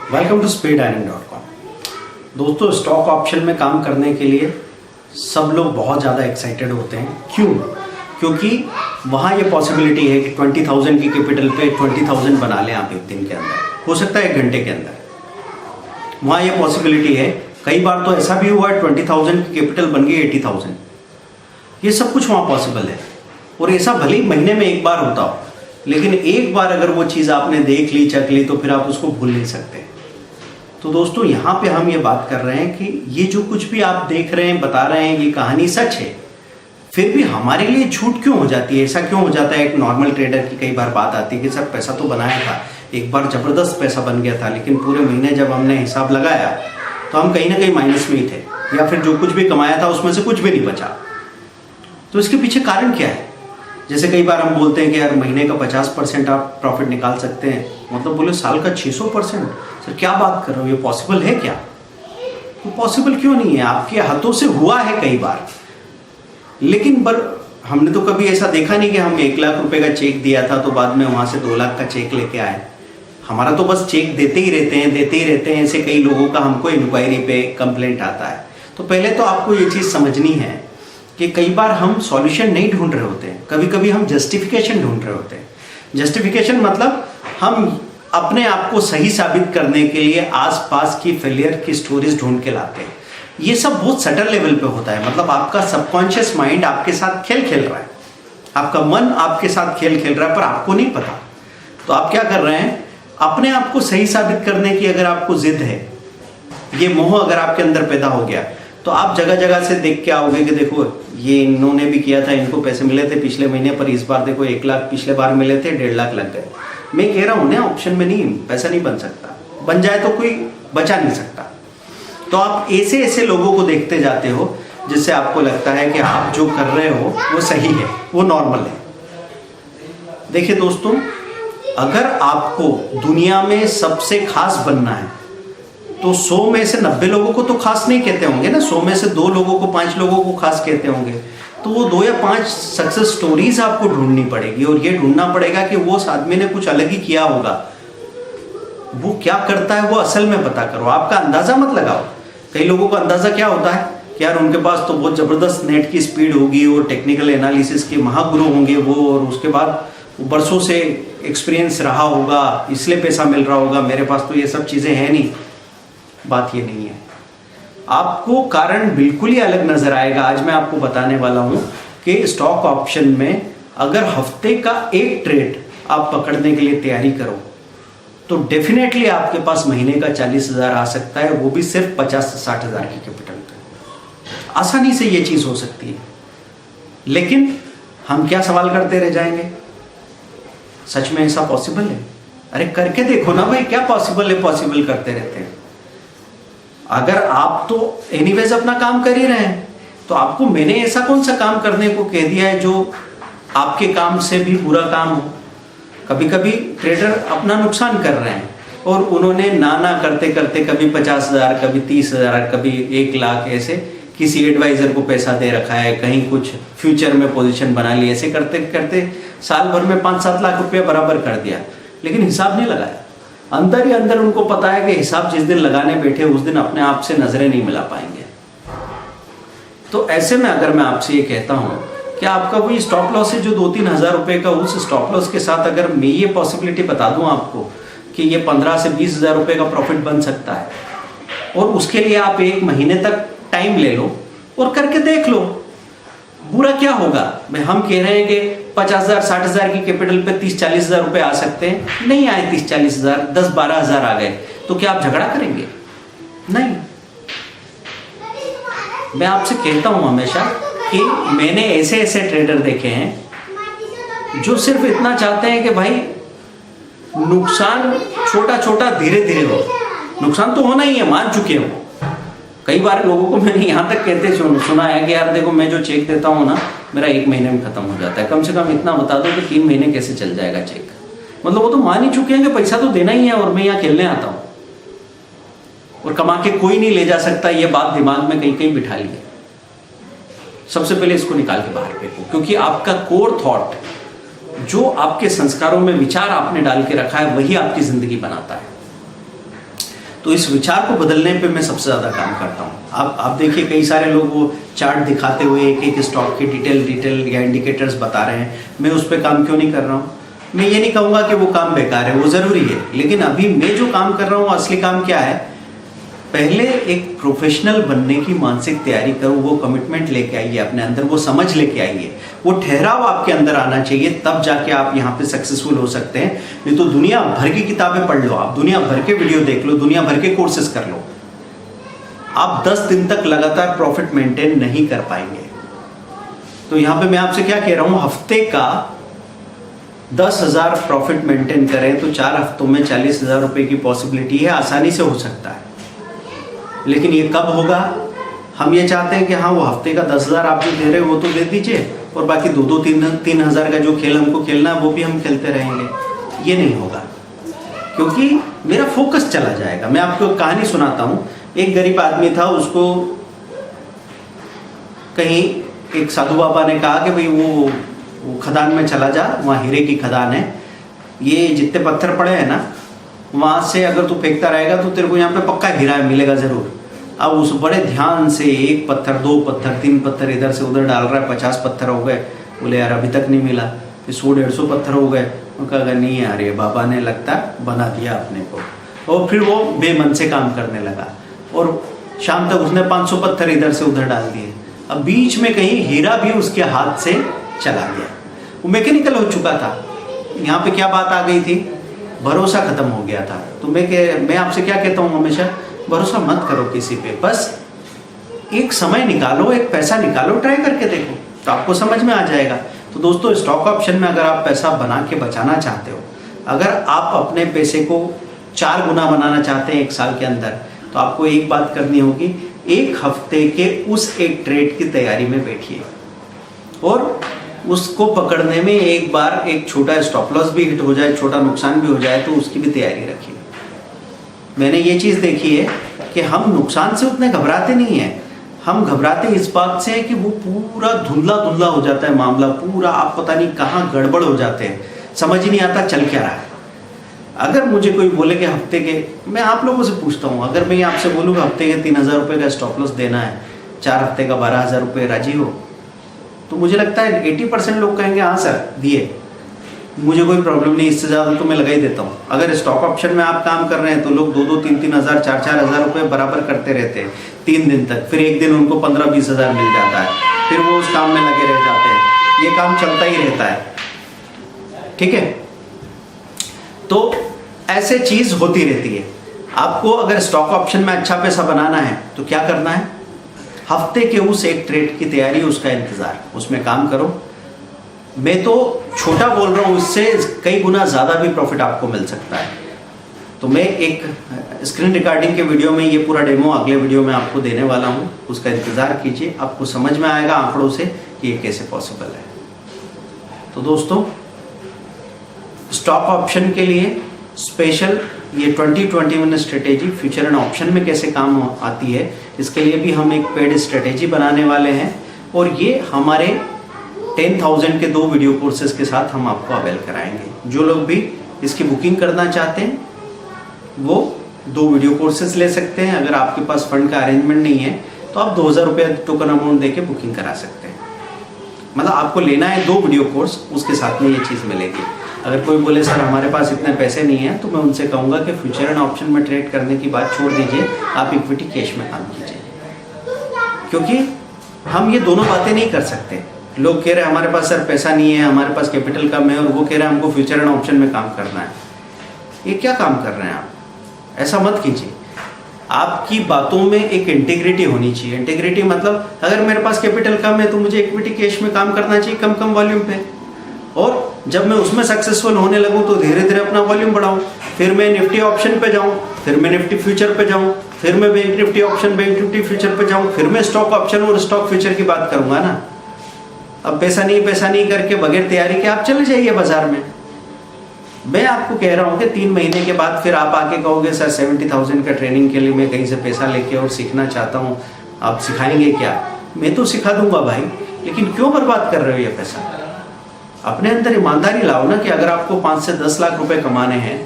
Welcome to speediron.com। दोस्तों, stock option में काम करने के लिए सब लोग बहुत ज़्यादा एक्साइटेड होते हैं। क्यों? क्योंकि वहाँ ये पॉसिबिलिटी है कि 20,000 की कैपिटल पे 20,000 बना लें आप एक दिन के अंदर, हो सकता है 1 घंटे के अंदर। वहाँ ये पॉसिबिलिटी है। कई बार तो ऐसा भी हुआ है 20,000 की कैपिटल बन गई 80,000। ये सब कुछ वहाँ पॉसिबल है और ऐसा भले ही महीने में एक बार होता हो, लेकिन एक बार अगर वो चीज़ आपने देख ली, चख ली, तो फिर आप उसको भूल नहीं सकते। तो दोस्तों, यहाँ पे हम ये बात कर रहे हैं कि ये जो कुछ भी आप देख रहे हैं, बता रहे हैं, ये कहानी सच है, फिर भी हमारे लिए झूठ क्यों हो जाती है? ऐसा क्यों हो जाता है? एक नॉर्मल ट्रेडर की कई बार बात आती है कि सर पैसा तो बनाया था, एक बार ज़बरदस्त पैसा बन गया था, लेकिन पूरे महीने जब हमने हिसाब लगाया तो हम कहीं ना कहीं माइनस में ही थे, या फिर जो कुछ भी कमाया था उसमें से कुछ भी नहीं बचा। तो इसके पीछे कारण क्या है? जैसे कई बार हम बोलते हैं कि यार महीने का 50% आप प्रॉफिट निकाल सकते हैं, मतलब बोले साल का 600%। सर क्या बात कर रहे हो, ये पॉसिबल है क्या? तो पॉसिबल क्यों नहीं है? आपके हाथों से हुआ है कई बार, लेकिन हमने तो कभी ऐसा देखा नहीं कि हम 1 लाख रुपए का चेक दिया था तो बाद में वहाँ से 2 लाख का चेक लेके आए। हमारा तो बस चेक देते ही रहते हैं। ऐसे कई लोगों का हमको इंक्वायरी पे कंप्लेंट आता है। तो पहले तो आपको ये चीज़ समझनी है कि कई बार हम सॉल्यूशन नहीं ढूंढ रहे होते हैं, कभी कभी हम जस्टिफिकेशन ढूंढ रहे होते हैं। जस्टिफिकेशन मतलब हम अपने आप को सही साबित करने के लिए आसपास की फेलियर की स्टोरीज ढूंढ के लाते हैं। ये सब बहुत सटल लेवल पे होता है, मतलब आपका सबकॉन्शियस माइंड आपके साथ खेल खेल रहा है, आपका मन आपके साथ खेल खेल रहा है, पर आपको नहीं पता। तो आप क्या कर रहे हैं? अपने आप को सही साबित करने की अगर आपको जिद है, ये मोह अगर आपके अंदर पैदा हो गया, तो आप जगह जगह से देख के आओगे कि देखो ये इन्होंने भी किया था, इनको पैसे मिले थे पिछले महीने, पर इस बार देखो 1 लाख पिछले बार मिले थे, 1.5 लाख लग गए। मैं कह रहा हूँ ना, ऑप्शन में नहीं पैसा नहीं बन सकता, बन जाए तो कोई बचा नहीं सकता। तो आप ऐसे लोगों को देखते जाते हो जिससे आपको लगता है कि आप जो कर रहे हो वो सही है, वो नॉर्मल है। देखिए दोस्तों, अगर आपको दुनिया में सबसे खास बनना है तो 100 में से 90 लोगों को तो खास नहीं कहते होंगे ना, 100 में से 2 लोगों को, 5 लोगों को खास कहते होंगे। तो वो 2 या 5 सक्सेस स्टोरीज आपको ढूंढनी पड़ेगी, और ये ढूंढना पड़ेगा कि वो उस आदमी ने कुछ अलग ही किया होगा। वो क्या करता है वो असल में पता करो, आपका अंदाजा मत लगाओ। कई लोगों का अंदाजा क्या होता है कि यार उनके पास तो बहुत जबरदस्त नेट की स्पीड होगी और टेक्निकल एनालिसिस के महागुरु होंगे वो, और उसके बाद बरसों से एक्सपीरियंस रहा होगा, इसलिए पैसा मिल रहा होगा। मेरे पास तो ये सब चीज़ें हैं नहीं। बात ये नहीं है, आपको कारण बिल्कुल ही अलग नजर आएगा। आज मैं आपको बताने वाला हूं कि स्टॉक ऑप्शन में अगर हफ्ते का एक ट्रेड आप पकड़ने के लिए तैयारी करो तो डेफिनेटली आपके पास महीने का 40,000 आ सकता है, वो भी सिर्फ 50 से 60,000 की कैपिटल पे। आसानी से ये चीज हो सकती है, लेकिन हम क्या सवाल करते रह जाएंगे, सच में ऐसा पॉसिबल है? अरे करके देखो ना भाई, क्या पॉसिबल है? पॉसिबल करते रहते हैं। अगर आप तो एनीवेज अपना काम कर ही रहे हैं, तो आपको मैंने ऐसा कौन सा काम करने को कह दिया है जो आपके काम से भी बुरा काम हो? कभी कभी ट्रेडर अपना नुकसान कर रहे हैं और उन्होंने ना करते करते कभी 50,000, कभी 30,000, कभी 1 लाख ऐसे किसी एडवाइजर को पैसा दे रखा है, कहीं कुछ फ्यूचर में पोजीशन बना ली, ऐसे करते करते साल भर में 5-7 लाख रुपये बराबर कर दिया, लेकिन हिसाब नहीं लगाया। अंदर ही अंदर उनको पता है कि हिसाब जिस दिन लगाने बैठे उस दिन अपने आप से नजरें नहीं मिला पाएंगे। तो ऐसे में अगर मैं आपसे ये कहता हूं कि आपका कोई स्टॉप लॉस है जो 2-3 हज़ार रुपए का, उस स्टॉप लॉस के साथ अगर मैं ये पॉसिबिलिटी बता दूं आपको कि ये 15 से 20 हज़ार रुपए का प्रॉफिट बन सकता है, और उसके लिए आप 1 महीने तक टाइम ले लो और करके देख लो, बुरा क्या होगा? हम कह रहे हैं कि 50,000, 60,000 की कैपिटल पे 30-40 हज़ार रुपए आ सकते हैं। नहीं आए 30-40 हज़ार, 10-12 हज़ार आ गए, तो क्या आप झगड़ा करेंगे? नहीं। मैं आपसे कहता हूं हमेशा कि मैंने ऐसे ट्रेडर देखे हैं जो सिर्फ इतना चाहते हैं कि भाई नुकसान छोटा छोटा धीरे धीरे हो, नुकसान तो होना ही है, मान चुके हो। कई बार लोगों को मैंने यहाँ तक कहते सुना है कि यार देखो, मैं जो चेक देता हूँ ना, मेरा 1 महीने में खत्म हो जाता है, कम से कम इतना बता दो कि 3 महीने कैसे चल जाएगा चेक। मतलब वो तो मान ही चुके हैं कि पैसा तो देना ही है और मैं यहाँ खेलने आता हूँ और कमा के कोई नहीं ले जा सकता। ये बात दिमाग में कहीं कहीं बिठा ली है। सबसे पहले इसको निकाल के बाहर फेंको, क्योंकि आपका कोर थॉट, जो आपके संस्कारों में विचार आपने डाल के रखा है, वही आपकी जिंदगी बनाता है। तो इस विचार को बदलने पे मैं सबसे ज़्यादा काम करता हूँ। आप देखिए कई सारे लोग वो चार्ट दिखाते हुए एक एक स्टॉक की डिटेल या इंडिकेटर्स बता रहे हैं, मैं उस पर काम क्यों नहीं कर रहा हूँ? मैं ये नहीं कहूँगा कि वो काम बेकार है, वो ज़रूरी है, लेकिन अभी मैं जो काम कर रहा हूँ असली काम क्या है? पहले एक प्रोफेशनल बनने की मानसिक तैयारी करो, वो कमिटमेंट लेके आइए अपने अंदर, वो समझ लेके आइए, वो ठहराव आपके अंदर आना चाहिए, तब जाके आप यहाँ पे सक्सेसफुल हो सकते हैं। नहीं तो दुनिया भर की किताबें पढ़ लो, आप दुनिया भर के वीडियो देख लो, दुनिया भर के कोर्सेज कर लो, आप 10 दिन तक लगातार प्रॉफिट मेंटेन नहीं कर पाएंगे। तो यहाँ पे मैं आपसे क्या कह रहा हूँ, हफ्ते का 10,000 प्रॉफिट मेंटेन करें तो 4 हफ्तों में 40,000 रुपए की पॉसिबिलिटी है, आसानी से हो सकता है। लेकिन ये कब होगा? हम ये चाहते हैं कि हाँ वो हफ्ते का 10,000 आप जो दे रहे हो वो तो दे दीजिए, और बाकी 2-3 हज़ार का जो खेल हमको खेलना है वो भी हम खेलते रहेंगे। ये नहीं होगा, क्योंकि मेरा फोकस चला जाएगा। मैं आपको कहानी सुनाता हूँ। एक गरीब आदमी था, उसको कहीं एक साधु बाबा ने कहा कि भाई वो खदान में चला जा, वहाँ हीरे की खदान है, ये जितने पत्थर पड़े हैं ना वहाँ से अगर तू फेंकता रहेगा तो तेरे को यहाँ पे पक्का हीरा मिलेगा ज़रूर। अब उस बड़े ध्यान से 1 पत्थर, 2 पत्थर, 3 पत्थर इधर से उधर डाल रहा है, 50 पत्थर हो गए। बोले यार अभी तक नहीं मिला। फिर 100-150 पत्थर हो गए। वो कहा नहीं यार ये बाबा ने लगता बना दिया अपने को। और फिर वो बेमन से काम करने लगा और शाम तक उसने 500 पत्थर इधर से उधर डाल दिए। अब बीच में कहीं हीरा भी उसके हाथ से चला गया, वो मैकेनिकल हो चुका था। यहाँ पे क्या बात आ गई थी? भरोसा खत्म हो गया था। तो मैं आपसे क्या कहता हूँ हमेशा, भरोसा मत करो किसी पे, बस एक समय निकालो, एक पैसा निकालो, ट्राई करके देखो तो आपको समझ में आ जाएगा। तो दोस्तों स्टॉक ऑप्शन में अगर आप पैसा बना के बचाना चाहते हो, अगर आप अपने पैसे को 4 गुना बनाना चाहते हैं 1 साल के अंदर, तो आपको एक बात करनी होगी, 1 हफ्ते के उस एक ट्रेड की तैयारी में बैठिए और उसको पकड़ने में एक बार एक छोटा स्टॉप लॉस भी हिट हो जाए, छोटा नुकसान भी हो जाए तो उसकी भी तैयारी रखिए। मैंने ये चीज़ देखी है कि हम नुकसान से उतने घबराते नहीं हैं, हम घबराते इस बात से कि वो पूरा धुंधला धुंधला हो जाता है मामला, पूरा आप पता नहीं कहाँ गड़बड़ हो जाते हैं, समझ ही नहीं आता चल क्या रहा है। अगर मुझे कोई बोले कि हफ्ते के, मैं आप लोगों से पूछता हूँ, अगर मैं आपसे बोलूँ हफ्ते के 3,000 रुपये का स्टॉप लॉस देना है, 4 हफ्ते का 12,000 रुपये, राजी हो? तो मुझे लगता है 80% लोग कहेंगे हाँ सर दिए, मुझे कोई प्रॉब्लम नहीं, इससे ज़्यादा तो मैं लगा ही देता हूँ। अगर स्टॉक ऑप्शन में आप काम कर रहे हैं तो लोग 2-2, 3-3 हज़ार, 4-4 हज़ार रुपये बराबर करते रहते हैं 3 दिन तक, फिर एक दिन उनको 15-20 हज़ार मिल जाता है, फिर वो उस काम में लगे रह जाते हैं। ये काम चलता ही रहता है, ठीक है? तो ऐसे चीज़ होती रहती है। आपको अगर स्टॉक ऑप्शन में अच्छा पैसा बनाना है तो क्या करना है? हफ्ते के उस एक ट्रेड की तैयारी, उसका इंतज़ार, उसमें काम करो। मैं तो छोटा बोल रहा हूँ, इससे कई गुना ज़्यादा भी प्रॉफिट आपको मिल सकता है। तो मैं एक स्क्रीन रिकॉर्डिंग के वीडियो में ये पूरा डेमो अगले वीडियो में आपको देने वाला हूँ, उसका इंतज़ार कीजिए, आपको समझ में आएगा आंकड़ों से कि ये कैसे पॉसिबल है। तो दोस्तों स्टॉक ऑप्शन के लिए स्पेशल ये 20-21 स्ट्रेटेजी फ्यूचर एंड ऑप्शन में कैसे काम आती है, इसके लिए भी हम एक पेड स्ट्रेटेजी बनाने वाले हैं और ये हमारे 10,000 के 2 वीडियो कोर्सेज के साथ हम आपको अवेल कराएंगे। जो लोग भी इसकी बुकिंग करना चाहते हैं वो 2 वीडियो कोर्सेज ले सकते हैं। अगर आपके पास फंड का अरेंजमेंट नहीं है तो आप 2,000 रुपये टोकन अमाउंट देके बुकिंग करा सकते हैं। मतलब आपको लेना है 2 वीडियो कोर्स, उसके साथ में ये चीज़ मिलेगी। अगर कोई बोले सर हमारे पास इतने पैसे नहीं हैं, तो मैं उनसे कहूँगा कि फ्यूचर एंड ऑप्शन में ट्रेड करने की बात छोड़ दीजिए, आप इक्विटी कैश में काम कीजिए, क्योंकि हम ये दोनों बातें नहीं कर सकते। लोग कह रहे हैं हमारे पास सर पैसा नहीं है, हमारे पास कैपिटल कम है, और वो कह रहे हैं हमको फ्यूचर एंड ऑप्शन में काम करना है। ये क्या काम कर रहे हैं आप? ऐसा मत कीजिए। आपकी बातों में एक इंटीग्रिटी होनी चाहिए। इंटीग्रिटी मतलब अगर मेरे पास कैपिटल कम है तो मुझे इक्विटी कैश में काम करना चाहिए कम वॉल्यूम पे, और जब मैं उसमें सक्सेसफुल होने लगूं तो धीरे धीरे अपना वॉल्यूम बढ़ाऊं, फिर मैं निफ्टी ऑप्शन पे जाऊं, फिर मैं निफ्टी फ्यूचर पे जाऊं, फिर मैं bank Nifty option, bank Nifty future पे जाऊं, फिर मैं स्टॉक ऑप्शन और स्टॉक फ्यूचर की बात करूंगा ना। अब पैसा नहीं करके बगैर तैयारी के आप चले जाइए बाजार में। मैं आपको कह रहा हूँ कि 3 महीने के बाद फिर आप आके कहोगे सर 70,000 का ट्रेनिंग के लिए मैं कहीं से पैसा लेके और सीखना चाहता हूँ, आप सिखाएंगे क्या? मैं तो सिखा दूंगा भाई, लेकिन क्यों बर्बाद कर रहे हो ये पैसा? अपने अंदर ईमानदारी लाओ ना कि अगर आपको 5 से 10 लाख रुपए कमाने हैं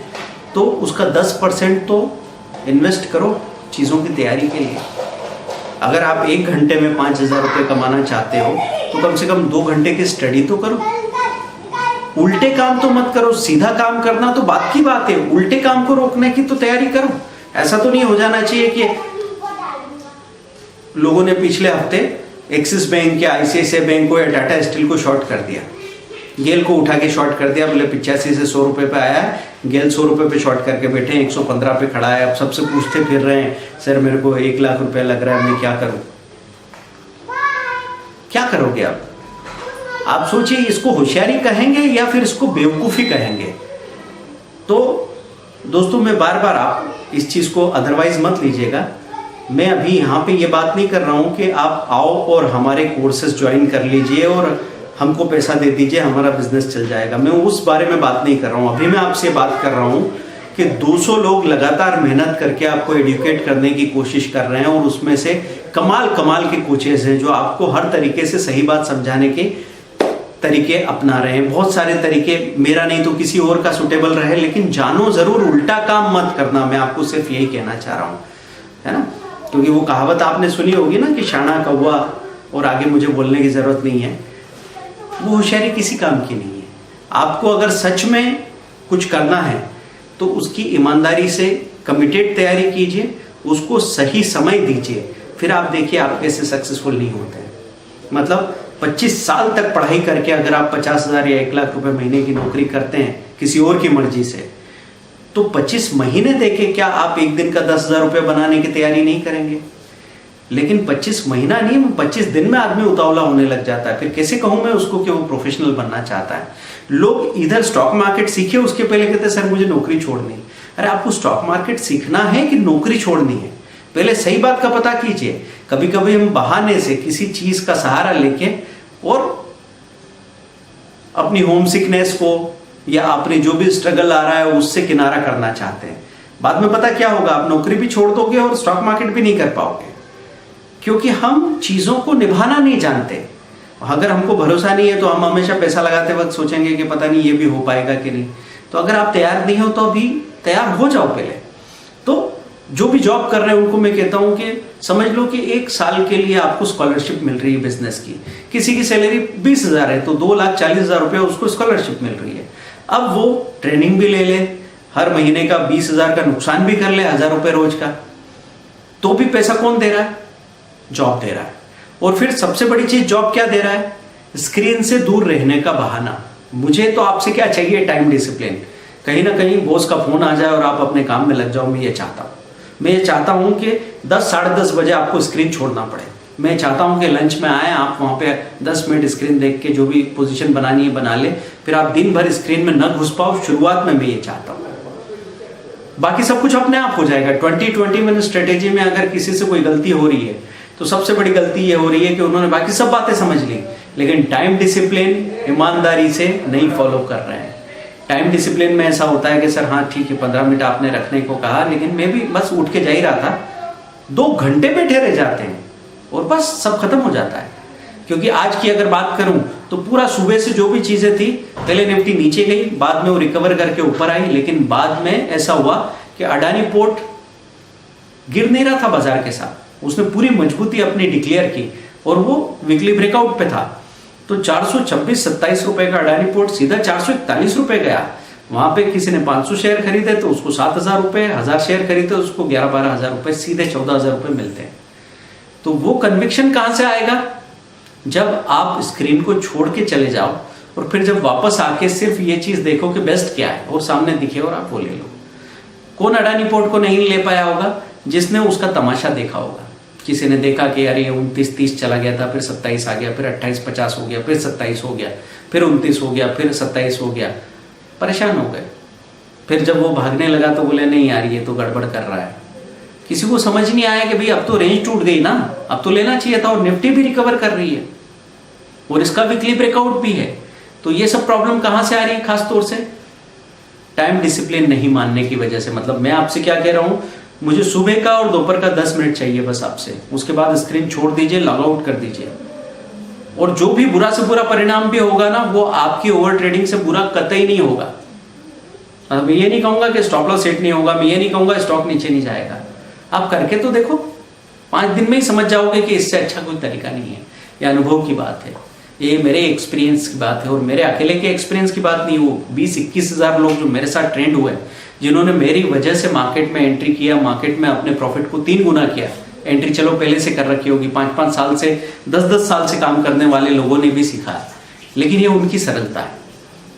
तो उसका 10% तो इन्वेस्ट करो चीज़ों की तैयारी के लिए। अगर आप 1 घंटे में 5,000 रुपये कमाना चाहते हो तो कम से कम 2 घंटे की स्टडी तो करो। उल्टे काम तो मत करो, सीधा काम करना तो बात की बात है, उल्टे काम को रोकने की तो तैयारी करो। ऐसा तो नहीं हो जाना चाहिए कि लोगों ने पिछले हफ्ते एक्सिस बैंक या आईसीआईसीआई बैंक को या टाटा स्टील को शॉर्ट कर दिया, गेल को उठा के शॉर्ट कर दिया, बोले 85 से 100 रुपए पे आया है, गेल 100 रुपए पे शॉर्ट करके बैठे हैं, 115 पे खड़ा है। अब सबसे पूछते फिर रहे हैं, सर मेरे को 1 लाख रुपया लग रहा है, मैं क्या करूं? क्या करोगे आप सोचिए, इसको होशियारी कहेंगे या फिर इसको बेवकूफ़ी कहेंगे? तो दोस्तों मैं बार बार आप इस चीज़ को अदरवाइज मत लीजिएगा। मैं अभी यहाँ पे ये बात नहीं कर रहा हूँ कि आप आओ और हमारे कोर्सेज ज्वाइन कर लीजिए और हमको पैसा दे दीजिए, हमारा बिजनेस चल जाएगा। मैं उस बारे में बात नहीं कर रहा हूँ। अभी मैं आपसे बात कर रहा हूँ कि 200 लोग लगातार मेहनत करके आपको एडुकेट करने की कोशिश कर रहे हैं और उसमें से कमाल के कोचेस हैं जो आपको हर तरीके से सही बात समझाने के तरीके अपना रहे हैं। बहुत सारे तरीके, मेरा नहीं तो किसी और का सुटेबल रहे, लेकिन जानो जरूर, उल्टा काम मत करना। मैं आपको सिर्फ यही कहना चाह रहा हूँ, है ना? क्योंकि वो कहावत आपने सुनी होगी ना कि शाना कौवा और आगे मुझे बोलने की जरूरत नहीं है। वो होशियारी किसी काम की नहीं है। आपको अगर सच में कुछ करना है तो उसकी ईमानदारी से कमिटेड तैयारी कीजिए, उसको सही समय दीजिए, फिर आप देखिए आप कैसे सक्सेसफुल नहीं होते हैं। मतलब 25 साल तक पढ़ाई करके अगर आप 50,000 या 1 लाख रुपए महीने की नौकरी करते हैं किसी और की मर्जी से, तो 25 महीने देके क्या आप एक दिन का 10,000 रुपये बनाने की तैयारी नहीं करेंगे? लेकिन 25 महीना नहीं, 25 दिन में आदमी उतावला होने लग जाता है। फिर कैसे कहूं मैं उसको कि वो प्रोफेशनल बनना चाहता है? लोग इधर स्टॉक मार्केट सीखे, उसके पहले कहते सर मुझे नौकरी छोड़नी है। अरे आपको स्टॉक मार्केट सीखना है कि नौकरी छोड़नी है? पहले सही बात का पता कीजिए। कभी कभी हम बहाने से किसी चीज का सहारा लेके और अपनी होम सिकनेस को या अपने जो भी स्ट्रगल आ रहा है उससे किनारा करना चाहते हैं। बाद में पता क्या होगा, आप नौकरी भी छोड़ दोगे और स्टॉक मार्केट भी नहीं कर पाओगे, क्योंकि हम चीजों को निभाना नहीं जानते। अगर हमको भरोसा नहीं है तो हम हमेशा पैसा लगाते वक्त सोचेंगे कि पता नहीं ये भी हो पाएगा कि नहीं। तो अगर आप तैयार नहीं हो तो अभी तैयार हो जाओ पहले। तो जो भी जॉब कर रहे हैं उनको मैं कहता हूं कि समझ लो कि 1 साल के लिए आपको स्कॉलरशिप मिल रही है बिजनेस की। किसी की सैलरी 20,000 है तो 2,40,000 रुपये उसको स्कॉलरशिप मिल रही है। अब वो ट्रेनिंग भी ले ले, हर महीने का 20,000 का नुकसान भी कर ले, 1,000 रुपये रोज का, तो भी पैसा कौन दे रहा है? जॉब दे रहा है। और फिर सबसे बड़ी चीज जॉब क्या दे रहा है? स्क्रीन से दूर रहने का बहाना। मुझे तो आपसे क्या चाहिए? Time discipline. कहीं ना कहीं बॉस का फोन आ जाए और आप अपने काम में लग जाओ। मैं ये चाहता हूं। मैं ये चाहता हूं कि 10 साढ़े 10 बजे आपको स्क्रीन छोड़ना पड़े। मैं चाहता हूं कि लंच में आए, आप वहां पे 10 मिनट स्क्रीन देख के जो भी पोजीशन बनानी है बना ले, फिर आप दिन भर स्क्रीन में न घुस पाओ। शुरुआत में मैं ये चाहता हूं, बाकी सब कुछ अपने आप हो जाएगा। 20-20 मिनट स्ट्रेटेजी में अगर किसी से कोई गलती हो रही है तो सबसे बड़ी गलती ये हो रही है कि उन्होंने बाकी सब बातें समझ ली, लेकिन टाइम डिसिप्लिन ईमानदारी से नहीं फॉलो कर रहे हैं। टाइम डिसिप्लिन में ऐसा होता है कि सर हाँ ठीक है 15 मिनट आपने रखने को कहा, लेकिन मैं भी बस उठ के जा ही रहा था, 2 घंटे बैठे रह जाते हैं और बस सब खत्म हो जाता है। क्योंकि आज की अगर बात करूं तो पूरा सुबह से जो भी चीजें थी, पहले निफ्टी नीचे गई, बाद में वो रिकवर करके ऊपर आई, लेकिन बाद में ऐसा हुआ कि अडानी पोर्ट गिर नहीं रहा था बाजार के साथ, उसने पूरी मजबूती अपनी डिक्लेयर की और वो वीकली ब्रेकआउट पे था। तो 426-27 रुपए का अडानी पोर्ट सीधा 441 रुपए गया। वहां पे किसी ने 500 शेयर खरीदे तो उसको 7,000 रुपए, 1,000 शेयर खरीदे तो उसको 11-12 हजार रुपए, सीधे 14,000 रुपए मिलते हैं। तो वो कन्विक्शन कहां से आएगा? जब आप स्क्रीन को छोड़ के चले जाओ और फिर जब वापस आके सिर्फ ये चीज देखो कि बेस्ट क्या है और सामने दिखे और आप वो ले लो। कौन अडानी पोर्ट को नहीं ले पाया होगा? जिसने उसका तमाशा देखा होगा। किसी ने देखा कि यार ये 29-30 चला गया था, फिर 27 आ गया, फिर 28-50 हो गया, फिर 27 हो गया, फिर 29 हो गया, फिर 27 हो गया, परेशान हो गए। फिर जब वो भागने लगा तो बोले नहीं यार ये तो गड़बड़ कर रहा है। किसी को समझ नहीं आया कि भाई अब तो रेंज टूट गई ना, अब तो लेना चाहिए था, और निफ्टी भी रिकवर कर रही है और इसका वीकली ब्रेकआउट भी है। तो ये सब प्रॉब्लम कहां से आ रही है? खास तौर से टाइम डिसिप्लिन नहीं मानने की वजह से। मतलब मैं आपसे क्या कह रहा हूं, मुझे सुबह का और दोपहर का 10 मिनट चाहिए बस आपसे, उसके बाद स्क्रीन छोड़ दीजिए, लॉग आउट कर दीजिए। और जो भी बुरा से बुरा परिणाम भी होगा ना, वो आपकी ओवर ट्रेडिंग से बुरा कतई नहीं होगा। मैं ये नहीं कहूंगा कि स्टॉप लॉस सेट नहीं होगा, मैं ये नहीं कहूंगा स्टॉक नीचे नहीं जाएगा। आप करके तो देखो, 5 दिन में ही समझ जाओगे कि इससे अच्छा कोई तरीका नहीं है। ये अनुभव की बात है, ये मेरे एक्सपीरियंस की बात है, और मेरे अकेले के एक्सपीरियंस की बात नहीं। वो 20-21 हज़ार लोग जो मेरे साथ ट्रेंड हुए, जिन्होंने मेरी वजह से मार्केट में एंट्री किया, मार्केट में अपने प्रॉफिट को 3 गुना किया। एंट्री चलो पहले से कर रखी होगी, 5-5 साल से 10-10 साल से काम करने वाले लोगों ने भी सीखा है। लेकिन ये उनकी सरलता है,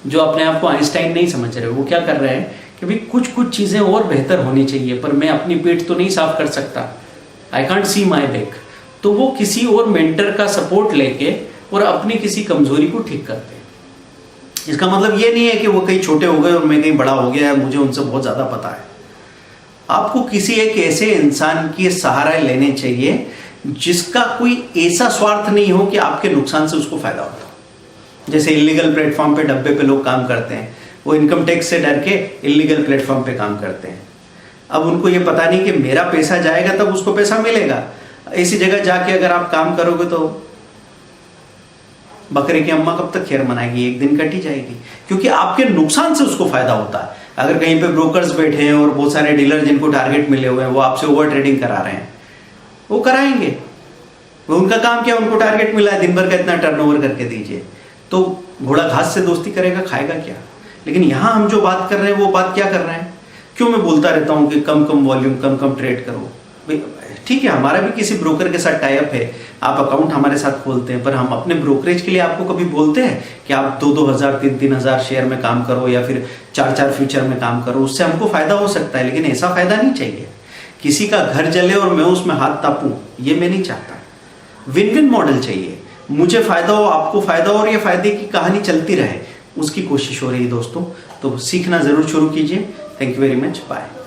जो अपने आप को आइंस्टाइन नहीं समझ रहे। वो क्या कर रहे हैं कि भाई कुछ चीज़ें और बेहतर होनी चाहिए, पर मैं अपनी पीठ तो नहीं साफ कर सकता, I can't see my back. तो वो किसी और मेंटर का सपोर्ट लेके और अपनी किसी कमजोरी को ठीक करते हैं। इसका मतलब ये नहीं है कि वो कहीं छोटे हो गए और मैं कहीं बड़ा हो गया है, मुझे उनसे बहुत ज़्यादा पता है। आपको किसी एक ऐसे इंसान की सहारा लेने चाहिए जिसका कोई ऐसा स्वार्थ नहीं हो कि आपके नुकसान से उसको फायदा होता हो। जैसे इलीगल प्लेटफॉर्म पे डब्बे पे लोग काम करते हैं, वो इनकम टैक्स से डर के इलीगल प्लेटफॉर्म पे काम करते हैं। अब उनको ये पता नहीं कि मेरा पैसा जाएगा तब उसको पैसा मिलेगा। ऐसी जगह जाके अगर आप काम करोगे तो बकरे की अम्मा कब तक खैर मनाएगी, एक दिन कट ही जाएगी, क्योंकि आपके नुकसान से उसको फायदा होता है। अगर कहीं पे ब्रोकर्स बैठे हैं और बहुत सारे डीलर जिनको टारगेट मिले हुए हैं, वो आपसे ओवर ट्रेडिंग करा रहे हैं, वो कराएंगे। वो उनका काम क्या, उनको टारगेट मिला है दिन भर का इतना टर्नओवर करके दीजिए। तो घोड़ा घास से दोस्ती करेगा, खाएगा क्या। लेकिन यहाँ हम जो बात कर रहे हैं वो बात क्या कर रहे हैं। क्यों मैं बोलता रहता हूँ कि कम वॉल्यूम, कम ट्रेड करो। ठीक है, हमारा भी किसी ब्रोकर के साथ टाई अप है, आप अकाउंट हमारे साथ खोलते हैं, पर हम अपने ब्रोकरेज के लिए आपको कभी बोलते हैं कि आप 2-2 हज़ार 3-3 हज़ार शेयर में काम करो या फिर 4-4 फ्यूचर में काम करो। उससे हमको फायदा हो सकता है, लेकिन ऐसा फायदा नहीं चाहिए किसी का घर जले और मैं उसमें हाथ तापूं, ये मैं नहीं चाहता। विन विन मॉडल चाहिए, मुझे फायदा हो, आपको फायदा हो, और ये फायदे की कहानी चलती रहे, उसकी कोशिश हो रही है दोस्तों। तो सीखना जरूर शुरू कीजिए। Thank you very much, bye.